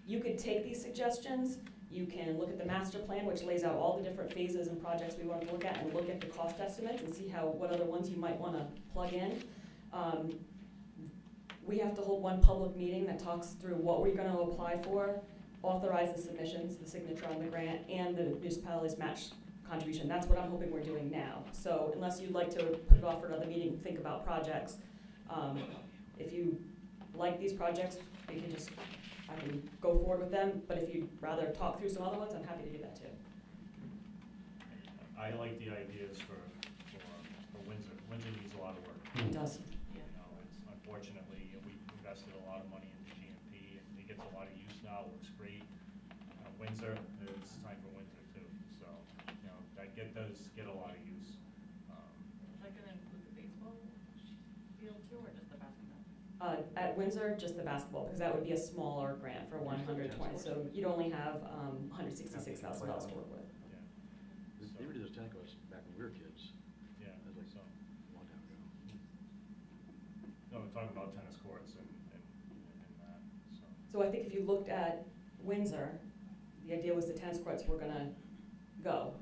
You could take these suggestions. You can look at the master plan, which lays out all the different phases and projects we want to look at, and look at the cost estimates and see what other ones you might want to plug in. We have to hold one public meeting that talks through what we're going to apply for, authorize the submissions, the signature on the grant, and the municipality's match contribution. That's what I'm hoping we're doing now. So unless you'd like to put it off for another meeting, think about projects. If you like these projects, I can go forward with them, but if you'd rather talk through some other ones, I'm happy to do that too. I like the ideas for Windsor. Windsor needs a lot of work. It does. You know, it's unfortunately, we invested a lot of money into GMP, and it gets a lot of use now, works great. Windsor, it's time for Windsor too, so, you know, that does get a lot of use. Is that gonna include the baseball field too, or just the basketball? At Windsor, just the basketball, because that would be a smaller grant for 120, so you'd only have $166,000 to work with. Yeah. They were just tennis courts back when we were kids. Yeah, That was like so, a long time ago. no, we're talking about tennis courts and that, so. So I think if you looked at Windsor, the idea was the tennis courts were gonna go,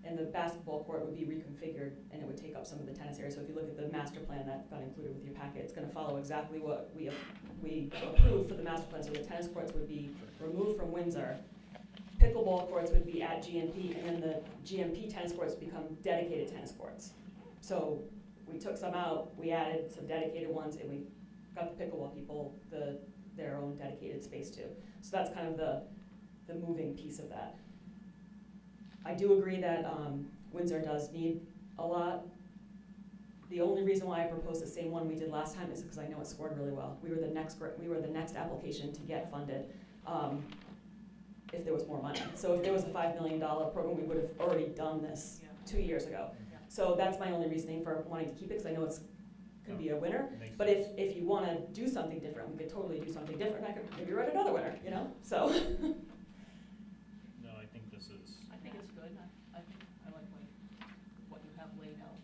and the basketball court would be reconfigured, and it would take up some of the tennis area. So if you look at the master plan that got included with your packet, it's gonna follow exactly what we approved for the master plan. So the tennis courts would be removed from Windsor, pickleball courts would be at GMP, and then the GMP tennis courts become dedicated tennis courts. So we took some out, we added some dedicated ones, and we got the pickleball people their own dedicated space too. So that's kind of the moving piece of that. I do agree that Windsor does need a lot. The only reason why I proposed the same one we did last time is because I know it scored really well. We were the next application to get funded if there was more money. So if there was a $5 million program, we would have already done this 2 years ago. Yeah. So that's my only reasoning for wanting to keep it, because I know it's could be a winner. Makes But sense. if you want to do something different, we could totally do something different. I could maybe write another winner, you know. So. No, I think this is, I think it's good. I like what you have laid out.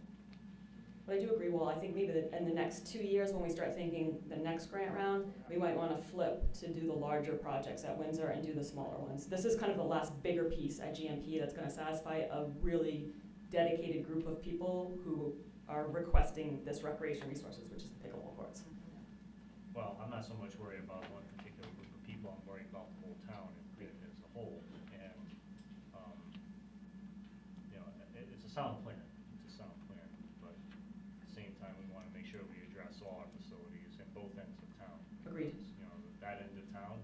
But I do agree, well, I think maybe in the next 2 years, when we start thinking the next grant round, we might want to flip to do the larger projects at Windsor and do the smaller ones. This is kind of the last bigger piece at GMP that's going to satisfy a really dedicated group of people who are requesting this recreation resources, which is the pickleball courts. well, I'm not so much worried about one particular group of people, I'm worried about the whole town as a whole. And, you know, it's a sound plan, but at the same time, we want to make sure we address all our facilities in both ends of town. Agreed. Because, you know, that end of town,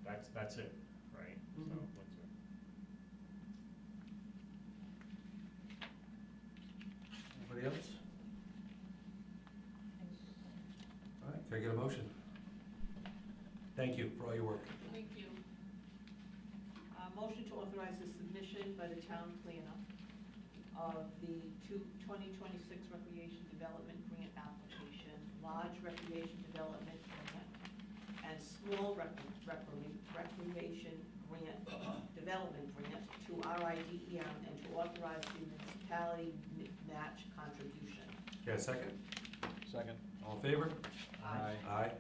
that's it, right? So, Mhm. Windsor. a motion? Thank you for all your work. Thank you. Motion to authorize the submission by the town planner of the 2026 recreation development grant application, large recreation development grant, and small recreation grant, development grant to RIDEM, and to authorize the municipality match contribution. Okay, a second? Second. All in favor? Aye. Aye.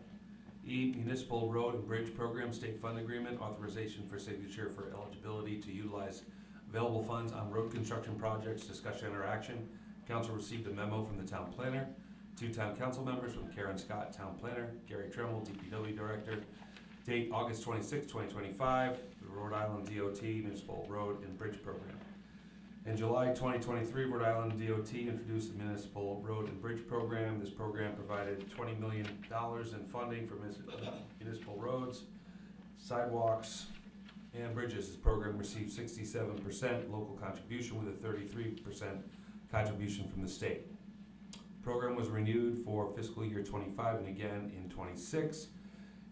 E, Municipal Road and Bridge Program State Fund Agreement, authorization for signature for eligibility to utilize available funds on road construction projects, discussion or action. Council received a memo from the town planner, 2 town council members from Karen Scott, town planner, Gary Tremmel, DPW director. Date August 26, 2025, the Rhode Island DOT Municipal Road and Bridge Program. In July 2023, Rhode Island DOT introduced the Municipal Road and Bridge Program. This program provided $20 million in funding for municipal roads, sidewalks, and bridges. This program received 67% local contribution with a 33% contribution from the state. The program was renewed for fiscal year 25 and again in 26.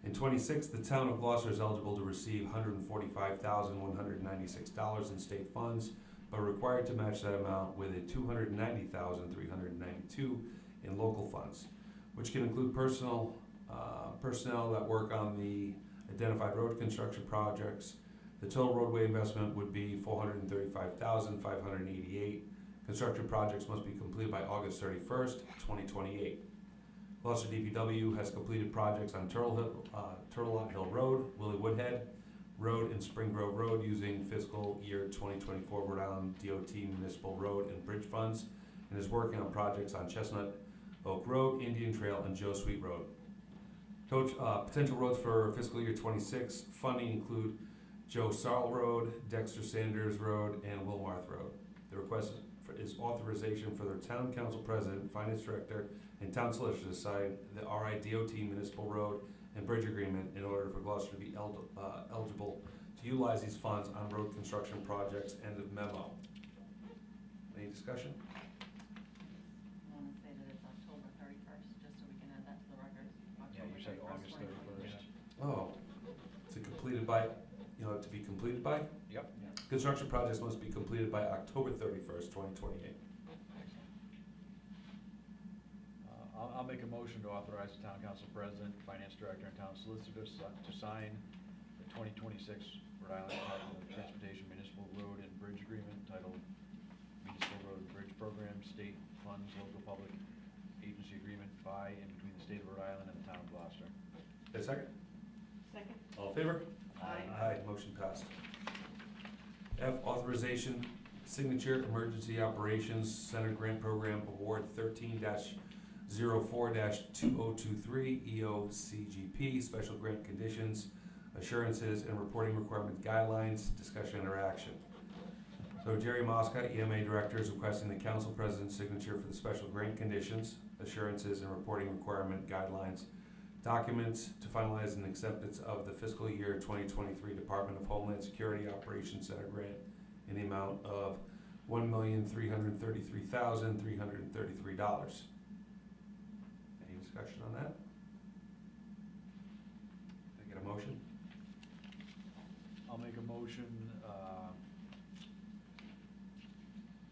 In 26, the town of Gloucester is eligible to receive $145,196 in state funds, but required to match that amount with a $290,392 in local funds, which can include personnel that work on the identified road construction projects. The total roadway investment would be $435,588. Construction projects must be completed by August 31st, 2028. Gloucester DPW has completed projects on Turtle Lot Hill Road, Willie Woodhead Road, and Spring Grove Road using fiscal year 2024 Rhode Island DOT Municipal Road and Bridge funds, and is working on projects on Chestnut Oak Road, Indian Trail, and Joe Sweet Road. Potential roads for fiscal year 26 funding include Joe Sarl Road, Dexter Sanders Road, and Wilmarth Road. The request is authorization for the town council president, finance director, and town solicitor to sign the RIDOT Municipal Road and Bridge Agreement in order for Gloucester to be eligible to utilize these funds on road construction projects. End of memo. Any discussion? I want to say that it's October 31st, just so we can add that to the record. Yeah, you said August 31st. Oh, to completed by, to be completed by? Yep. Construction projects must be completed by October 31st, 2028. I'll make a motion to authorize the town council president, finance director, and town solicitor to sign the 2026 Rhode Island Department of Transportation Municipal Road and Bridge Agreement entitled Municipal Road and Bridge Program, State Funds, Local Public Agency Agreement by and between the state of Rhode Island and the town of Gloucester. A second? Second? All in favor? Aye. Aye, motion passed. F, authorization, signature, Emergency Operations Center Grant Program Award 13-04-2023 EOCGP, Special Grant Conditions, Assurances, and Reporting Requirement Guidelines, Discussion or Action. So Jerry Mosca, EMA Director, is requesting the Council President's signature for the Special Grant Conditions, Assurances, and Reporting Requirement Guidelines documents to finalize an acceptance of the fiscal year 2023 Department of Homeland Security Operations Center grant in the amount of $1,333,333. Any discussion on that? Can I get a motion? I'll make a motion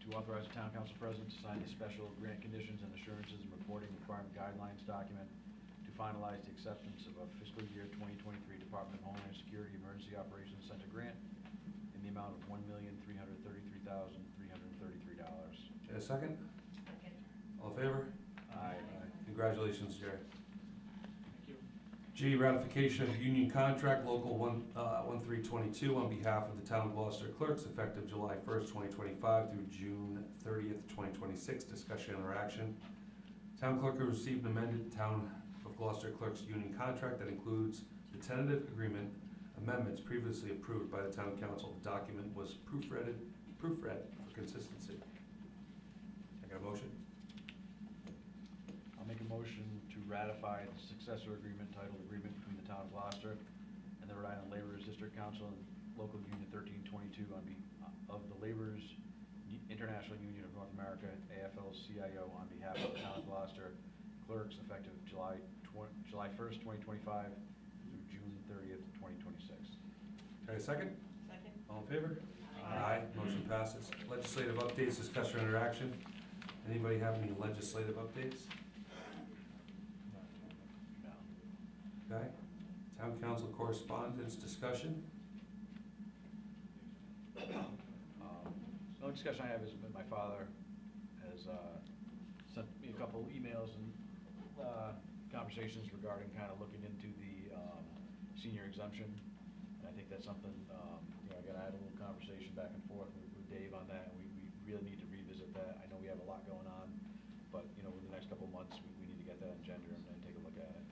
to authorize the town council president to sign the special grant conditions and assurances and reporting requirement guidelines document to finalize the acceptance of a fiscal year 2023 Department of Homeland Security Emergency Operations Center grant in the amount of $1,333,333. A second? Second. All in favor? Aye. Congratulations, Jerry. G, ratification of union contract local 1322 on behalf of the town of Gloucester clerks effective July 1st, 2025 through June 30th, 2026. Discussion or action. Town clerk has received an amended town of Gloucester clerks union contract that includes the tentative agreement amendments previously approved by the town council. The document was proofread for consistency. I got a motion? I'll make a motion to ratify the successor agreement titled Agreement between the town of Gloucester and the Rhode Island Laborers District Council and Local Union 1322 on behalf of the Laborers International Union of North America, AFL-CIO, on behalf of the town of Gloucester clerks effective July July 1st, 2025 through June 30th, 2026. Okay, second? Second? All in favor? Aye. Motion passes. Legislative updates, discussion, or interaction. Anybody have any legislative updates? Okay. Town council correspondence, discussion. No discussion I have is that my father has sent me a couple emails and conversations regarding kind of looking into the senior exemption. And I think that's something, again, I had a little conversation back and forth with Dave on that, and we really need to revisit that. I know we have a lot going on, but, in the next couple of months, we need to get that agenda and take a look at it.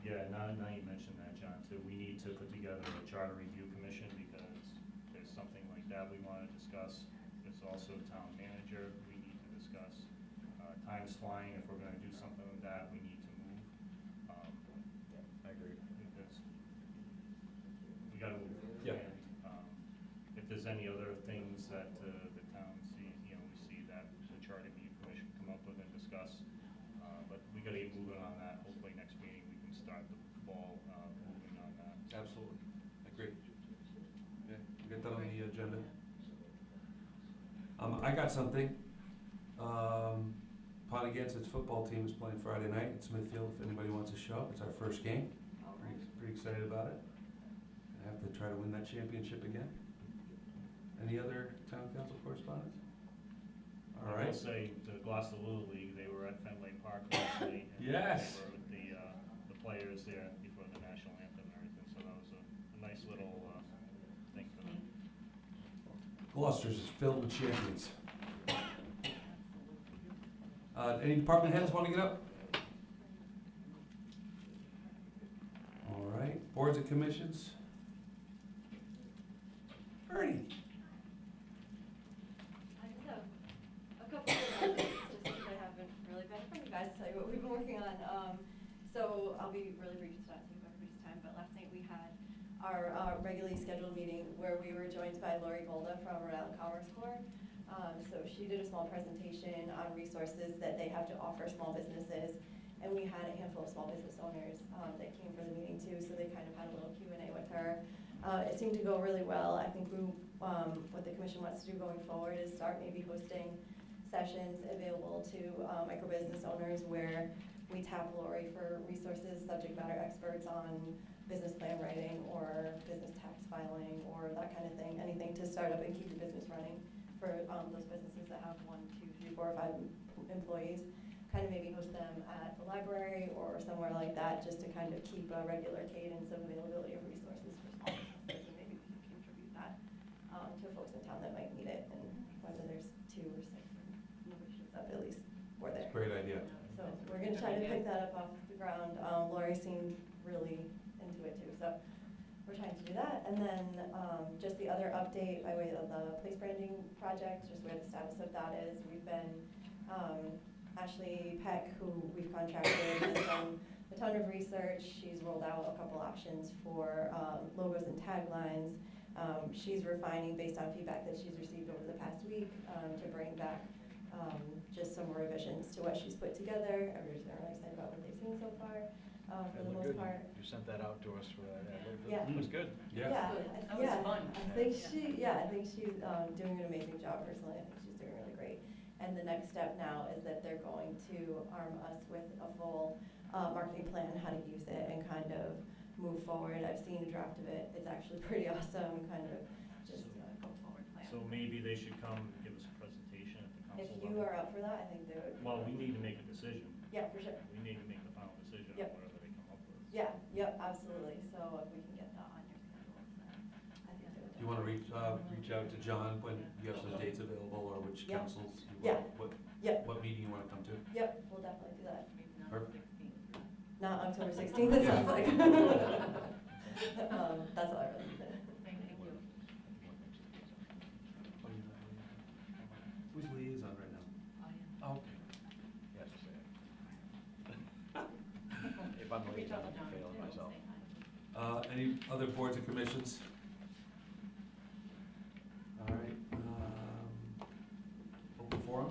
Yeah, now you mentioned that, John, too, we need to put together a charter review commission because there's something like that we want to discuss. There's also town manager we need to discuss. Time's flying, if we're gonna do something like that, we need to move. I agree. Because we gotta move. Yeah. And, if there's any other things that, the town sees, we see that the charter review commission come up with and discuss. But we gotta get moving on that. Hopefully next meeting we can start the ball, moving on that. Absolutely. Agree. Okay, we'll get that on the agenda. I got something. Pontigance's football team is playing Friday night at Smithfield, if anybody wants to show up. It's our first game. Pretty excited about it. I have to try to win that championship again. Any other town council correspondence? All I right. will say, the Glocester Little League, they were at Fenway Park last night. And Yes. they were with the players there before the national anthem and everything, so that was a nice little, thing for them. Gloucester's is filled with champions. Any department heads want to get up? All right, boards and commissions. Ernie. I just have a couple of items, just because I haven't really been from you guys to tell you what we've been working on. So I'll be really brief to not take up everybody's time, but last night we had our regularly scheduled meeting where we were joined by Lori Golda from Rhode Island Commerce Corps. So she did a small presentation on resources that they have to offer small businesses. And we had a handful of small business owners that came for the meeting too, so they kind of had a little Q&A with her. It seemed to go really well. I think what the commission wants to do going forward is start maybe hosting sessions available to micro business owners where we tap Lori for resources, subject matter experts on business plan writing or business tax filing or that kind of thing, anything to start up and keep your business running for those businesses that have 1, 2, 3, 4, or 5 employees. Kind of maybe host them at the library or somewhere like that, just to kind of keep a regular cadence of availability of resources for small businesses, and maybe we can contribute that to folks in town that might need it, and whether there's 2 or 6, nobody shows up, at least we're there. Great idea. So we're gonna try to pick that up off the ground. Lori seemed really into it too, so we're trying to do that. And then just the other update by way of the place branding project, just where the status of that is. We've been, Ashley Peck, who we've contracted, has done a ton of research. She's rolled out a couple options for logos and taglines. She's refining based on feedback that she's received over the past week to bring back just some more revisions to what she's put together. Everybody's been really excited about what they've seen so far, for the most part. You sent that out to us for that. Yeah. It was good. Yeah. That was fun. I think she's doing an amazing job personally. I think she's doing really great. And the next step now is that they're going to arm us with a full marketing plan, how to use it and kind of move forward. I've seen a draft of it. It's actually pretty awesome, kind of just a go forward plan. So maybe they should come and give us a presentation at the council If level. you are up for that, I think they would. Well, we need to make a decision. Yeah, for sure. We need to make the final decision on Yep. whatever they come up with. Yeah, yep, absolutely. So if we can get that on your schedule, then I think they would. Do you want to reach out to John when you have some dates available, or which Yeah. councils? Yeah. Yep, What meeting you want to come to? yep, we'll definitely do that. Perfect. Not October 16th, it sounds like. That's all I really need. Thank you. Who's liaison right now? Oh, okay. Yes. If I'm late, I'm failing myself. Any other boards and commissions? All right, open forum?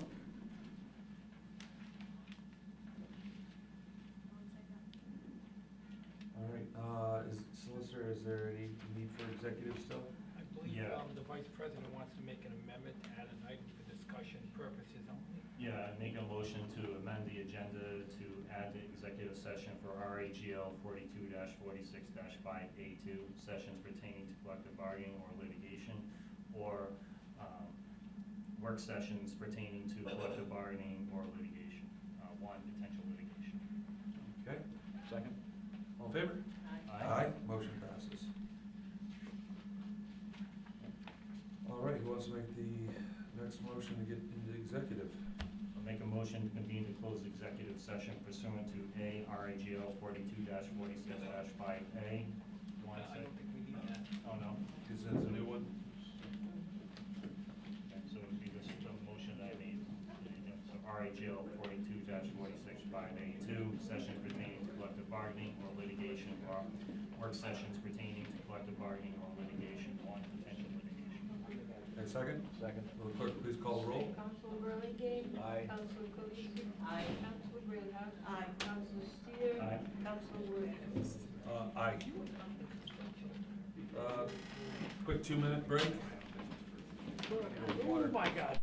Solicitor, is there any need for executive still? I believe, Yeah. the vice president wants to make an amendment to add an item for discussion purposes only. Yeah, make a motion to amend the agenda to add the executive session for RAGL 42-46-5A2, sessions pertaining to collective bargaining or litigation, or work sessions pertaining to collective bargaining or litigation, one, potential litigation. Okay, Second? all in favor? Aye. Motion passes. All right, who wants to make the next motion to get into executive? I'll make a motion to convene to close executive session pursuant to A RAGL 42-46-5A. You want to I say? don't think we need that. Oh, no? Is that a new one? Okay, so it would be this, the motion that I made. So RAGL 42-46-5A2, session pertaining to collective bargaining or litigation, or work sessions pertaining to collective bargaining or litigation, one, potential litigation. Okay, second? Second. Will the clerk please call the roll? Council Burlingame. Aye. Council Calucci. Aye. Council Greenhouse. Aye. Council Steer. Aye. Council Williams. Aye. Quick 2-minute break. Oh, my God.